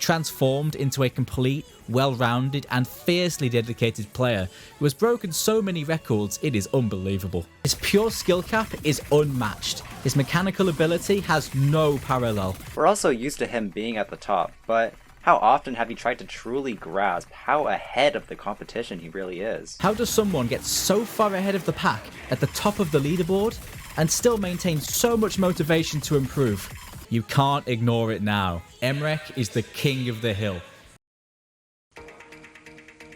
transformed into a complete, well-rounded and fiercely dedicated player who has broken so many records it is unbelievable. His pure skill cap is unmatched. His mechanical ability has no parallel. We're also used to him being at the top, but how often have you tried to truly grasp how ahead of the competition he really is? How does someone get so far ahead of the pack at the top of the leaderboard and still maintain so much motivation to improve? You can't ignore it now. mrekk is the king of the hill.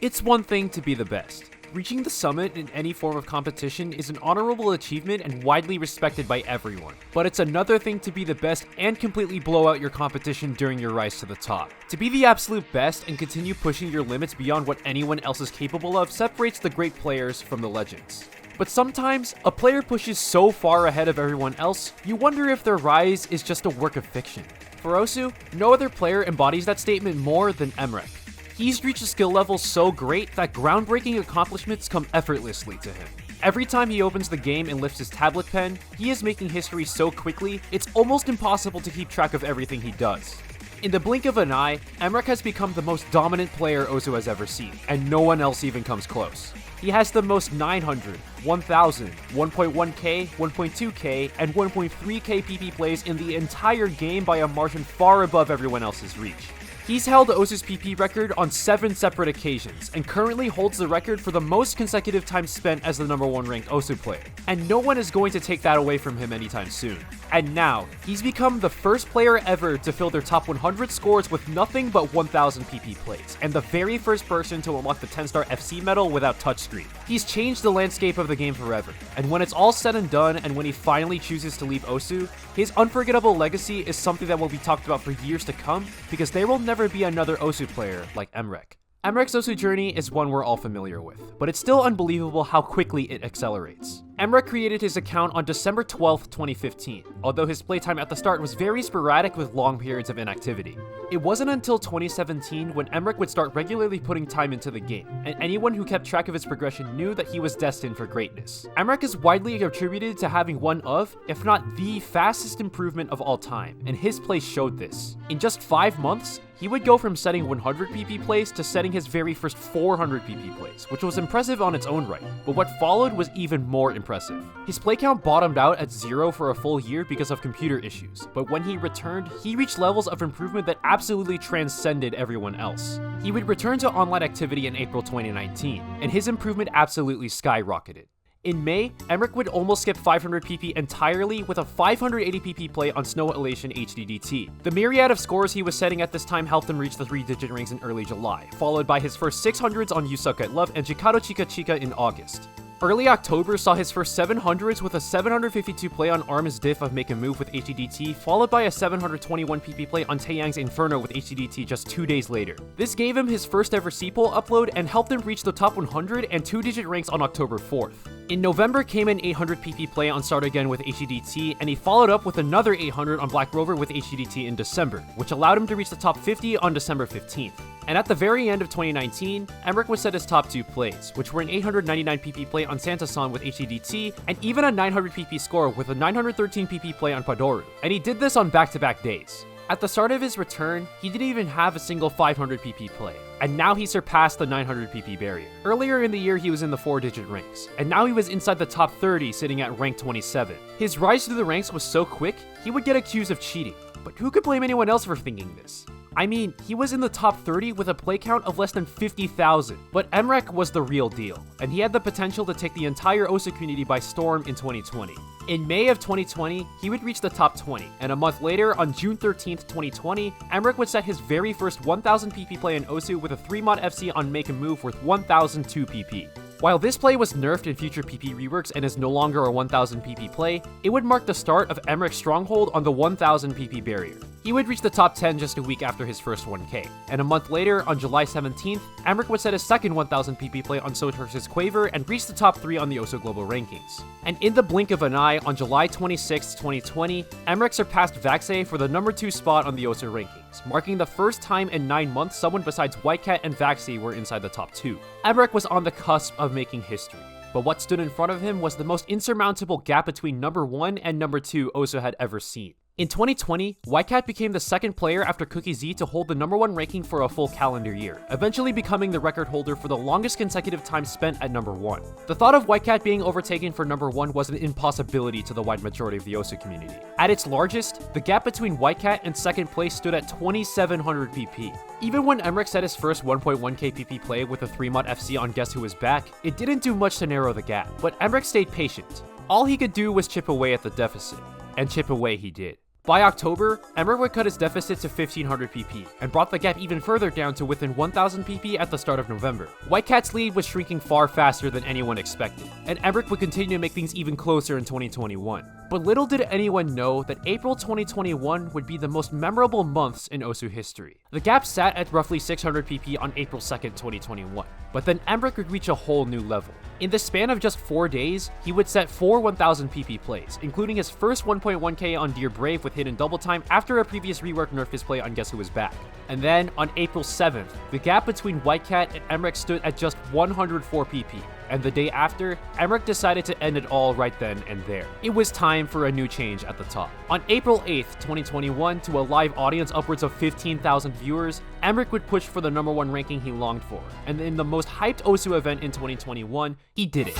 It's one thing to be the best. Reaching the summit in any form of competition is an honorable achievement and widely respected by everyone. But it's another thing to be the best and completely blow out your competition during your rise to the top. To be the absolute best and continue pushing your limits beyond what anyone else is capable of separates the great players from the legends. But sometimes, a player pushes so far ahead of everyone else, you wonder if their rise is just a work of fiction. For Osu, no other player embodies that statement more than mrekk. He's reached a skill level so great that groundbreaking accomplishments come effortlessly to him. Every time he opens the game and lifts his tablet pen, he is making history so quickly, it's almost impossible to keep track of everything he does. In the blink of an eye, mrekk has become the most dominant player Osu has ever seen, and no one else even comes close. He has the most 900, 1000, 1.1k, 1.2k, and 1.3k PP plays in the entire game by a margin far above everyone else's reach. He's held Osu's PP record on 7 separate occasions, and currently holds the record for the most consecutive time spent as the #1 ranked Osu player, and no one is going to take that away from him anytime soon. And now, he's become the first player ever to fill their top 100 scores with nothing but 1000 PP plays, and the very first person to unlock the 10-star FC medal without touchscreen. He's changed the landscape of the game forever, and when it's all said and done and when he finally chooses to leave Osu, his unforgettable legacy is something that will be talked about for years to come, because there will never be another Osu player like mrekk. mrekk's Osu journey is one we're all familiar with, but it's still unbelievable how quickly it accelerates. mrekk created his account on December 12th, 2015, although his playtime at the start was very sporadic with long periods of inactivity. It wasn't until 2017 when mrekk would start regularly putting time into the game, and anyone who kept track of his progression knew that he was destined for greatness. mrekk is widely attributed to having one of, if not the fastest improvement of all time, and his play showed this. In just 5 months, he would go from setting 100 PP plays to setting his very first 400 PP plays, which was impressive on its own right, but what followed was even more impressive. His play count bottomed out at 0 for a full year because of computer issues, but when he returned, he reached levels of improvement that absolutely transcended everyone else. He would return to online activity in April 2019, and his improvement absolutely skyrocketed. In May, mrekk would almost skip 500 PP entirely with a 580 PP play on Snow Elation HDDT. The myriad of scores he was setting at this time helped him reach the 3-digit ranks in early July, followed by his first 600s on You Suck at Love and Chikado Chica Chica in August. Early October saw his first 700s with a 752 play on Arm's diff of Make a Move with HDDT, followed by a 721 PP play on Taeyang's Inferno with HDDT just 2 days later. This gave him his first ever C-Poll upload and helped him reach the top 100 and 2-digit ranks on October 4th. In November came an 800 PP play on Start Again with HDDT, and he followed up with another 800 on Black Rover with HDDT in December, which allowed him to reach the top 50 on December 15th. And at the very end of 2019, mrekk would set his top 2 plays, which were an 899 PP play on Santa-san with HDDT, and even a 900 PP score with a 913 PP play on Padoru, and he did this on back-to-back days. At the start of his return, he didn't even have a single 500 PP play, and now he surpassed the 900 PP barrier. Earlier in the year, he was in the 4-digit ranks, and now he was inside the top 30, sitting at rank 27. His rise through the ranks was so quick, he would get accused of cheating, but who could blame anyone else for thinking this? I mean, he was in the top 30 with a play count of less than 50,000, but mrekk was the real deal, and he had the potential to take the entire Osu community by storm in 2020. In May of 2020, he would reach the top 20, and a month later, on June 13th, 2020, mrekk would set his very first 1000 PP play in Osu with a 3-mod FC on Make a Move worth 1002 PP. While this play was nerfed in future PP reworks and is no longer a 1000 PP play, it would mark the start of mrekk's stronghold on the 1000 PP barrier. He would reach the top 10 just a week after his first 1k, and a month later, on July 17th, mrekk would set his second 1000 PP play on Sotur's Quaver and reach the top 3 on the Osu Global Rankings. And in the blink of an eye, on July 26, 2020, mrekk surpassed Vaxei for the number 2 spot on the Osu Rankings, marking the first time in 9 months someone besides WhiteCat and Vaxei were inside the top 2. mrekk was on the cusp of making history, but what stood in front of him was the most insurmountable gap between number 1 and number 2 Osu had ever seen. In 2020, WhiteCat became the second player after Cookiezi to hold the #1 ranking for a full calendar year, eventually becoming the record holder for the longest consecutive time spent at #1. The thought of WhiteCat being overtaken for #1 was an impossibility to the wide majority of the Osu community. At its largest, the gap between WhiteCat and second place stood at 2700 PP. Even when mrekk set his first 1.1k PP play with a 3-mod FC on Guess Who Is Back, it didn't do much to narrow the gap, but mrekk stayed patient. All he could do was chip away at the deficit, and chip away he did. By October, mrekk would cut his deficit to 1500 PP, and brought the gap even further down to within 1000 PP at the start of November. WhiteCat's lead was shrinking far faster than anyone expected, and mrekk would continue to make things even closer in 2021. But little did anyone know that April 2021 would be the most memorable months in Osu history. The gap sat at roughly 600 PP on April 2nd, 2021, but then mrekk would reach a whole new level. In the span of just 4 days, he would set 4 1000 PP plays, including his first 1.1k on Dear Brave with hidden double time after a previous rework nerfed his play on Guess Who Was Back. And then, on April 7th, the gap between WhiteCat and mrekk stood at just 104 PP, and the day after, mrekk decided to end it all right then and there. It was time for a new change at the top. On April 8th, 2021, to a live audience upwards of 15,000 viewers, mrekk would push for the #1 ranking he longed for, and in the most hyped Osu event in 2021, he did it.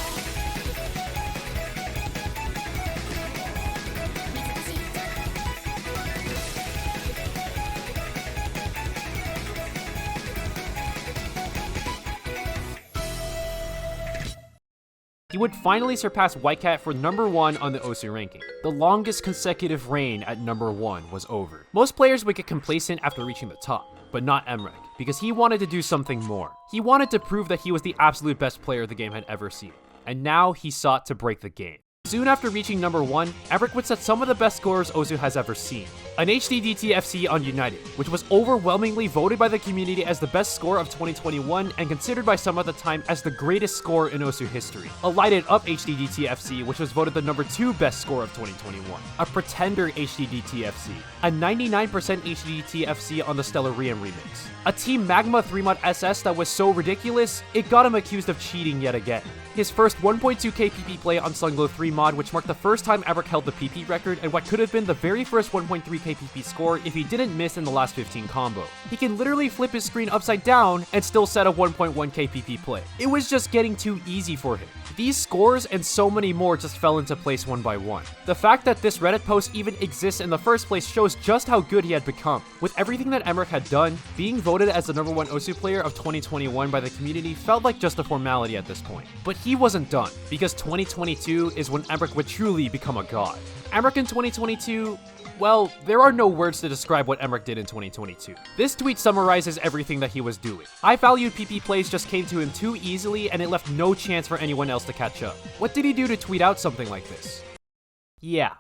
He would finally surpass WhiteCat for #1 on the Osu ranking. The longest consecutive reign at #1 was over. Most players would get complacent after reaching the top, but not mrekk, because he wanted to do something more. He wanted to prove that he was the absolute best player the game had ever seen, and now he sought to break the game. Soon after reaching #1, mrekk would set some of the best scores Osu has ever seen. An HDDT FC on United, which was overwhelmingly voted by the community as the best score of 2021 and considered by some at the time as the greatest score in Osu history. A lighted up HDDT FC, which was voted the #2 best score of 2021. A pretender HDDT FC. A 99% HDDT FC on the Stellarium remix. A Team Magma 3-mod SS that was so ridiculous, it got him accused of cheating yet again. His first 1.2k PP play on Sunglow 3 mod, which marked the first time mrekk held the PP record and what could have been the very first 1.3k PP score if he didn't miss in the last 15 combo. He can literally flip his screen upside down and still set a 1.1k PP play. It was just getting too easy for him. These scores and so many more just fell into place one by one. The fact that this Reddit post even exists in the first place shows just how good he had become. With everything that mrekk had done, being voted as the #1 Osu player of 2021 by the community felt like just a formality at this point. But he wasn't done, because 2022 is when mrekk would truly become a god. mrekk in 2022, well, there are no words to describe what mrekk did in 2022. This tweet summarizes everything that he was doing. High valued PP plays just came to him too easily and it left no chance for anyone else to catch up. What did he do to tweet out something like this? Yeah,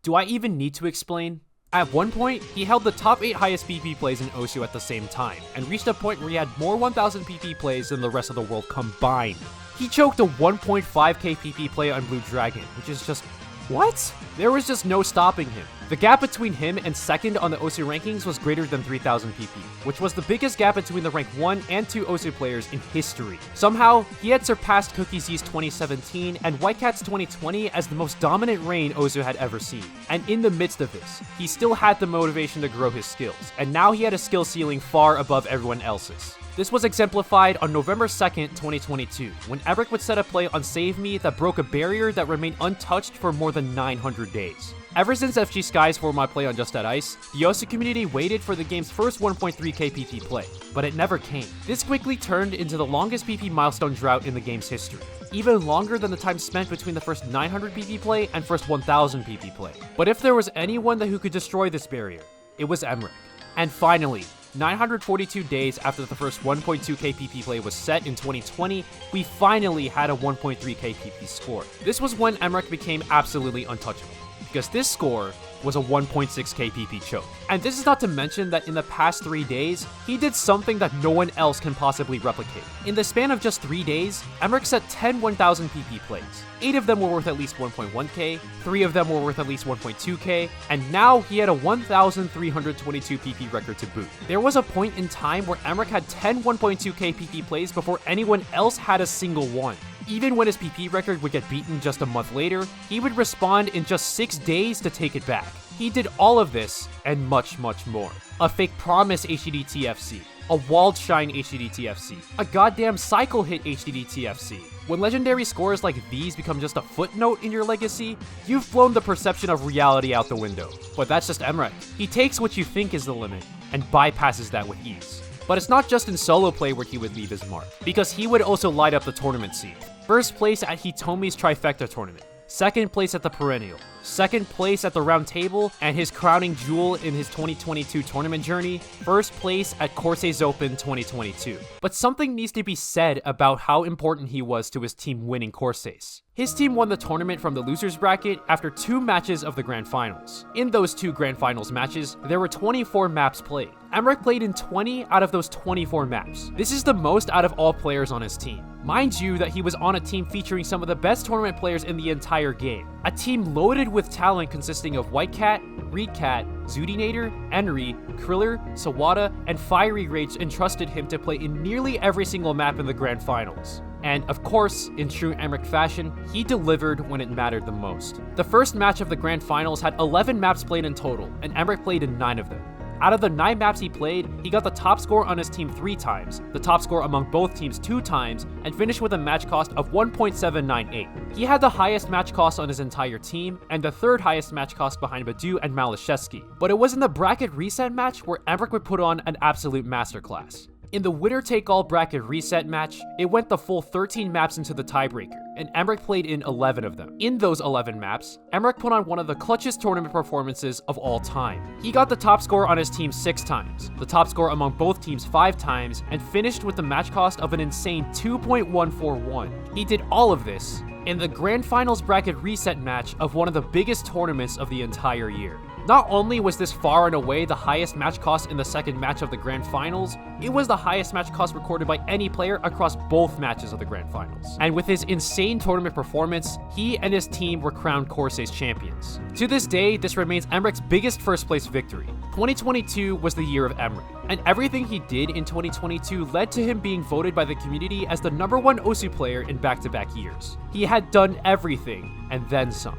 do I even need to explain? At one point, he held the top 8 highest PP plays in Osu at the same time, and reached a point where he had more 1000 PP plays than the rest of the world combined. He choked a 1.5k PP play on Blue Dragon, which is just... what? There was just no stopping him. The gap between him and second on the Osu rankings was greater than 3000 PP, which was the biggest gap between the rank 1 and 2 Osu players in history. Somehow, he had surpassed Cookiezi's 2017 and WhiteCat's 2020 as the most dominant reign Osu had ever seen. And in the midst of this, he still had the motivation to grow his skills, and now he had a skill ceiling far above everyone else's. This was exemplified on November 2nd, 2022, when mrekk would set a play on Save Me that broke a barrier that remained untouched for more than 900 days. Ever since FG Sky's 4-mod play on Just That Ice, the Osu community waited for the game's first 1.3k PP play, but it never came. This quickly turned into the longest PP milestone drought in the game's history, even longer than the time spent between the first 900 PP play and first 1000 PP play. But if there was anyone who could destroy this barrier, it was mrekk. And finally, 942 days after the first 1.2k PP play was set in 2020, we finally had a 1.3k PP score. This was when mrekk became absolutely untouchable, because this score was a 1.6k PP choke. And this is not to mention that in the past 3 days, he did something that no one else can possibly replicate. In the span of just 3 days, mrekk set 10 1000 PP plays. 8 of them were worth at least 1.1k, 3 of them were worth at least 1.2k, and now he had a 1322 PP record to boot. There was a point in time where mrekk had 10 1.2k PP plays before anyone else had a single one. Even when his PP record would get beaten just a month later, he would respond in just 6 days to take it back. He did all of this, and much, much more. A fake promise HDD-TFC, a walled shine HDD-TFC, a goddamn cycle hit HDD-TFC. When legendary scores like these become just a footnote in your legacy, you've blown the perception of reality out the window. But that's just mrekk. He takes what you think is the limit, and bypasses that with ease. But it's not just in solo play where he would leave his mark, because he would also light up the tournament scene. First place at Hitomi's Trifecta tournament, second place at the Perennial, second place at the Round Table, and his crowning jewel in his 2022 tournament journey, first place at Corsair's Open 2022. But something needs to be said about how important he was to his team winning Corsair's. His team won the tournament from the losers bracket after 2 matches of the Grand Finals. In those 2 Grand Finals matches, there were 24 maps played. mrekk played in 20 out of those 24 maps. This is the most out of all players on his team. Mind you that he was on a team featuring some of the best tournament players in the entire game. A team loaded with talent consisting of WhiteCat, mrekk, Zudinator, Enri, Kriller, Sawada, and Fiery Rage entrusted him to play in nearly every single map in the Grand Finals. And of course, in true mrekk fashion, he delivered when it mattered the most. The first match of the Grand Finals had 11 maps played in total, and mrekk played in 9 of them. Out of the 9 maps he played, he got the top score on his team 3 times, the top score among both teams 2 times, and finished with a match cost of 1.798. He had the highest match cost on his entire team, and the 3rd highest match cost behind Badu and Malashevsky. But it was in the bracket reset match where mrekk would put on an absolute masterclass. In the winner-take-all bracket reset match, it went the full 13 maps into the tiebreaker, and mrekk played in 11 of them. In those 11 maps, mrekk put on one of the clutchest tournament performances of all time. He got the top score on his team 6 times, the top score among both teams 5 times, and finished with the match cost of an insane 2.141. He did all of this in the Grand Finals bracket reset match of one of the biggest tournaments of the entire year. Not only was this far and away the highest match cost in the second match of the Grand Finals, it was the highest match cost recorded by any player across both matches of the Grand Finals. And with his insane tournament performance, he and his team were crowned Corsair's champions. To this day, this remains mrekk's biggest first place victory. 2022 was the year of mrekk, and everything he did in 2022 led to him being voted by the community as the #1 Osu player in back-to-back years. He had done everything, and then some.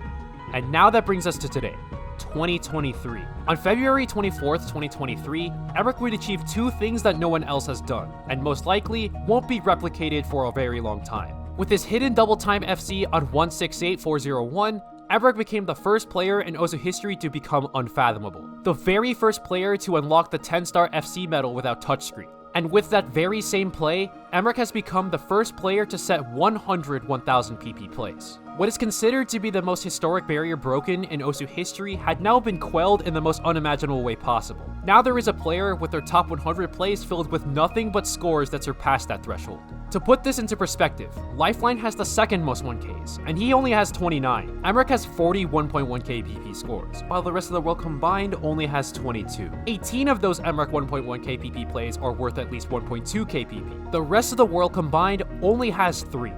And now that brings us to today. 2023. On February 24th, 2023, mrekk would achieve 2 things that no one else has done, and most likely won't be replicated for a very long time. With his hidden double time FC on 168401, mrekk became the first player in Osu history to become unfathomable. The very first player to unlock the 10-star FC medal without touchscreen. And with that very same play, mrekk has become the first player to set 100 1000 PP plays. What is considered to be the most historic barrier broken in Osu history had now been quelled in the most unimaginable way possible. Now there is a player with their top 100 plays filled with nothing but scores that surpass that threshold. To put this into perspective, Lifeline has the second most 1Ks, and he only has 29. mrekk has 40 1.1k PP scores, while the rest of the world combined only has 22. 18 of those mrekk 1.1k PP plays are worth at least 1.2k PP. The rest of the world combined only has 3.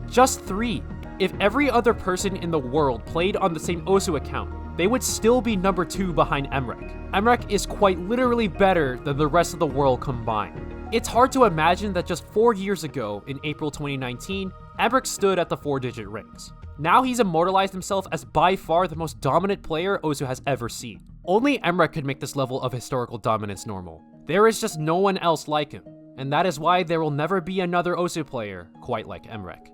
Just 3. If every other person in the world played on the same Osu account, they would still be #2 behind mrekk. mrekk is quite literally better than the rest of the world combined. It's hard to imagine that just 4 years ago, in April 2019, mrekk stood at the 4-digit ranks. Now he's immortalized himself as by far the most dominant player Osu has ever seen. Only mrekk could make this level of historical dominance normal. There is just no one else like him, and that is why there will never be another Osu player quite like mrekk.